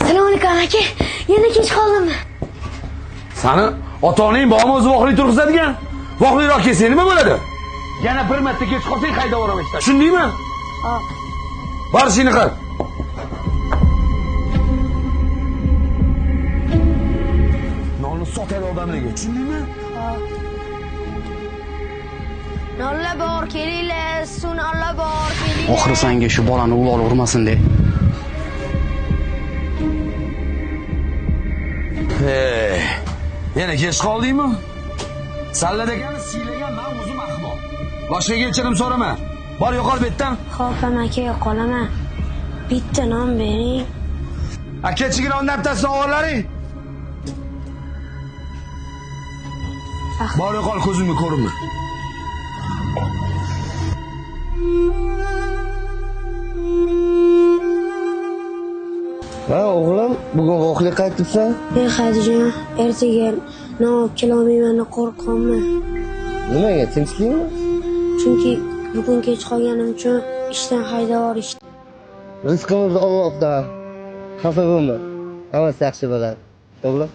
Assalomu alaykum aka. Yana kech qoldimmi? Sani ota-oning bormi o'zi voqli turg'izadigan? Voqliroq kelsang nima bo'ladi? Yana bir marta kech qolsang haydab yuboraman. Tushundingmi? Hop. Bor ishingni qil. Nonni sotadi odamlarga, tushundingmi? Hop. Nolla bor, kelinglar. Sunolla bor, kelinglar. Oxiri senga shu bolani ulol urmasin de. Hey, yana kech qoldingmi? Salladagani siylagan men o'zim ahmoq. Boshqaga kechirim so'rama. Bor yo'qol bu yerdan. Xo'p, aka, qolaman. Bitta non bering. Aka-chigina ondan bittasini o'g'irlaring. Bor yo'qol ko'zimga ko'rinma. Ha o'g'lim, bugun voqli qaytibsan? Men Xadijon, ertaga non olib kelolmayman, qo'rqaman. Nimaga, tinchlikmi? Chunki bugun kech qolganim uchun ishdan haydab yuborishdi. Rizqimiz Allohdan. Xafa bo'lma. Hammasi yaxshi bo'ladi. O'g'lim.